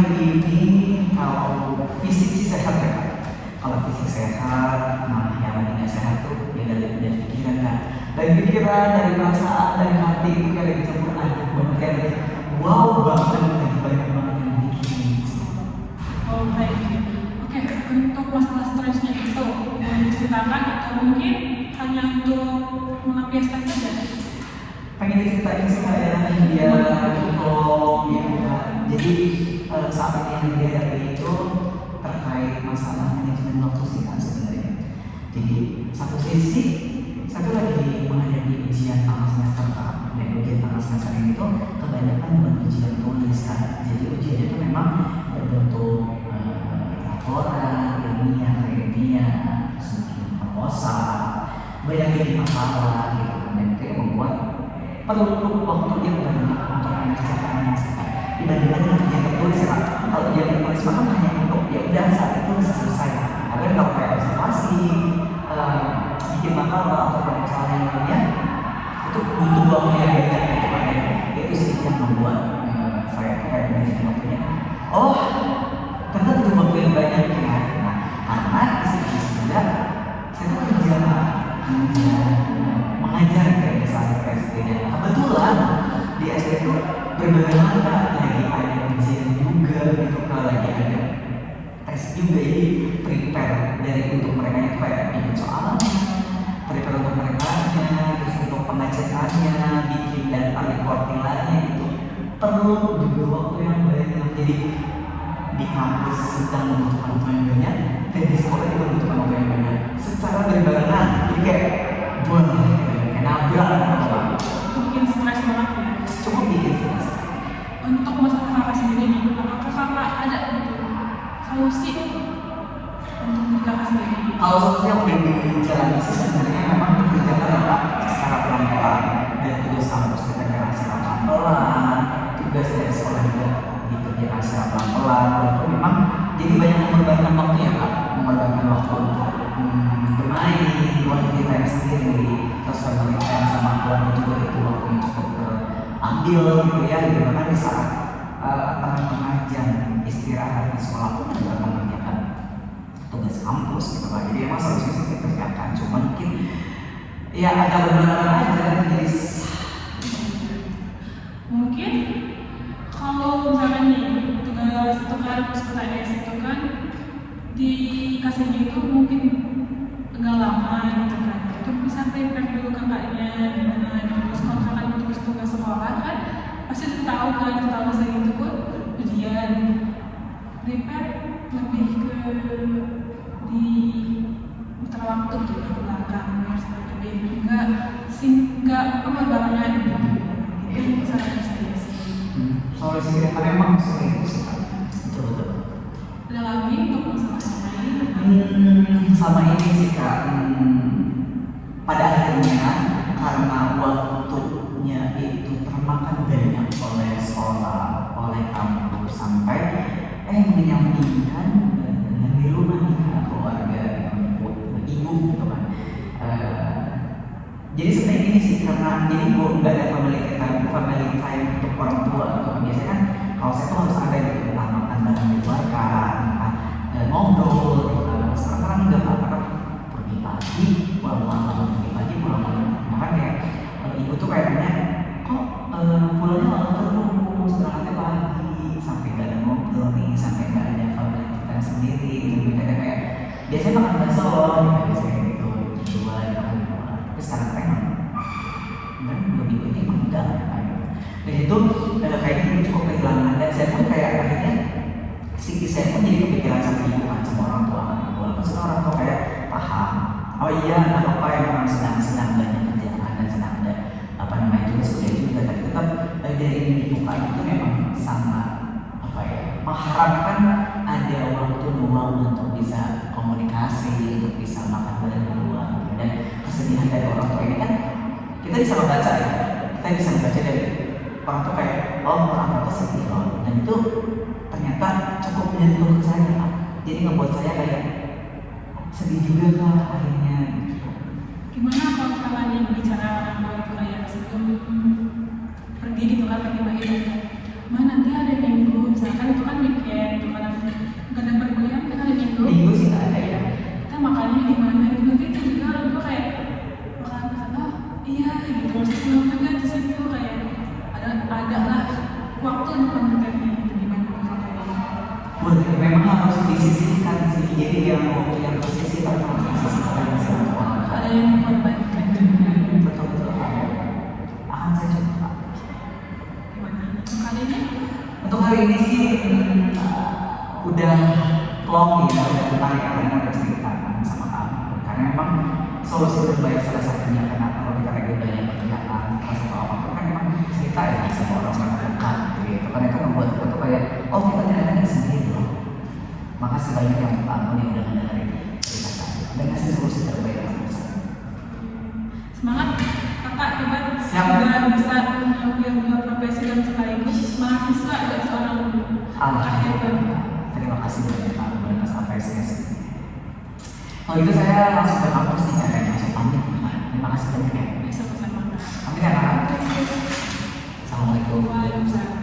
hari ini kalau fisik sih sehat ya Kak. Kalau fisik sehat, nah yang lagi nggak sehat tuh ya dari pikiran kan. Dari pikiran, dari perasaan, dari hati itu kayak lagi campur aduk banget kayak lagi wow banget lagi banyak banget yang bikin. Oh baik. Oke, untuk masalah stresnya itu boleh diceritakan atau mungkin hanya untuk melampiaskan saja? Pengen diceritain sih Kak ya, dia untuk ya Kak. Jadi saat ini yang dihadapi itu terkait masalah manajemen waktu sih Kak sebenarnya. Jadi satu sisi satu lagi menghadapi ujian tengah semester Kak, dan ujian tengah semester ini tuh kebanyakan bukan ujian tulis Kak. Jadi ujian itu memang berbentuk laporan, ilmiah, semacam proposal, banyak yang masalah gitu, dan itu yang membuat perlu waktu yang banyak untuk mengerjakannya dibandingkan dengan ujian tertulis ya Kak. Kalau ujian tertulis maka hanya untuk ya udah saat itu bisa selesai. Tapi kalau kayak observasi, bikin makalah atau proposal yang lainnya itu butuh waktu yang banyak gitu kan ya. Itu sih yang membuat saya kayak manajemen waktunya. Oh, ternyata butuh waktu yang banyak ya. Nah, karena di sisi juga saya tuh kerja mengajar kayak misalnya ke SD dan kebetulan di SD itu berbagai macam lagi ada ujian juga gitu kalau lagi ada tes juga jadi prepare dari untuk mereka yang kayak bikin soalnya, prepare untuk mereka terus untuk pengecekannya, bikin data reportilanya itu perlu juga waktu yang banyak. Jadi di kampus sedang membutuhkan waktu yang banyak dan di sekolah juga membutuhkan waktu yang banyak secara berbarengan. Jadi kayak buat kayak nabrak apa Bikin stres banget ya. cukup bikin stres. Untuk masalah kakak sendiri nih, apakah kakak ada gitu solusi untuk diri kakak sendiri? Kalau solusi yang udah dijalani sih sebenarnya memang dikerjakan ya Pak secara pelan-pelan, dan tugas kampus kita kerjakan secara pelan-pelan, tugas dari sekolah juga dikerjakan secara pelan-pelan. Walaupun memang jadi banyak mengorbankan waktu ya Pak, mengorbankan waktu untuk bermain, quality time sendiri, terus family time sama keluarga juga itu waktu yang cukup ambil gitu ya, gitu kan di saat tengah-tengah jam istirahat di sekolah pun juga mengerjakan tugas kampus gitu kan. Jadi emang solusinya dikerjakan, cuma mungkin ya ada beberapa aja jadi Mungkin kalau misalnya nih tugas itu kan PTS itu kan dikasihnya itu mungkin agak lama gitu kan, itu bisa prepare dulu kakaknya gimana gitu. Terus kalau misalkan tugas sekolah kan pasti tahu kan, tahu saya itu pun ujian prepare lebih ke di putar waktu gitu ke belakang biar lebih enggak banget gitu. Itu saran saya sih. solusi karena emang sering sih betul. Ada lagi untuk masalah lain? Sama ini sih Kak, pada akhirnya karena waktunya itu termakan banyak oleh sekolah, oleh kampus sampai menyampingkan dengan di rumah nih Kak, keluarga, ibu gitu kan. Jadi sebenarnya ini sih karena ini nggak ada family time untuk orang tua gitu kan. Biasanya kan kalau saya tuh harus ada gitu, entah makan bareng di luar kan, ngobrol gitu kan. Sekarang nggak apa-apa, pergi pagi pulang malam, pergi pagi pulang malam. Makanya ibu tuh kayaknya kok pulangnya malam terus, berangkatnya pagi, sampai nggak ada ngobrol nih, sampai nggak ada family kita sendiri gitu. Kita kayak biasanya makan bakso biasanya gitu jual makan di luar. Tapi sekarang kan dan 2 minggu ini emang enggak dan itu kayak ini cukup kehilangan. Dan saya pun kayak akhirnya psikis saya pun jadi kepikiran sama ibu kan, sama orang tua kan. Walaupun semua orang tua kayak paham, oh iya nggak apa-apa ya, memang sedang banyak kerjaan dan sedang ada apa namanya tugas kuliah juga, tapi tetap dari ini dibuka itu memang sangat mengharapkan ada waktu luang untuk bisa komunikasi, untuk bisa makan bareng berdua. Dan kesedihan dari orang tua ini kan kita bisa membaca ya, kita bisa membaca dari orang tua kayak orang tua sedih loh, dan itu ternyata cukup menyentuh ke saya Pak. Jadi ngebuat saya kayak sedih juga Kak akhirnya gitu. Gimana kalau kalian bicara orang tua itu kayak sebelum pergi gitu kan, pergi nanti ada minggu misalkan itu kan weekend aja salah satunya karena kalau kita lagi banyak pertanyaan atau apapun kan memang cerita ya sama orang terdekat gitu kan itu membuat kita tuh kayak oh kita tidak ada sendiri loh. Makasih banyak yang bangun yang udah mendengarin cerita saya dan kasih solusi terbaik yang bisa. Semangat kakak hebat Siap. sudah bisa mengambil dua profesi dan sekaligus mahasiswa dan seorang guru. Alhamdulillah. Terima kasih banyak Pak atas apresiasi. Kalau gitu saya langsung ke kampus nih ya, langsung pamit. Terima kasih banyak ya. Bisa bersama. Amin ya Kak. Assalamualaikum. Waalaikumsalam.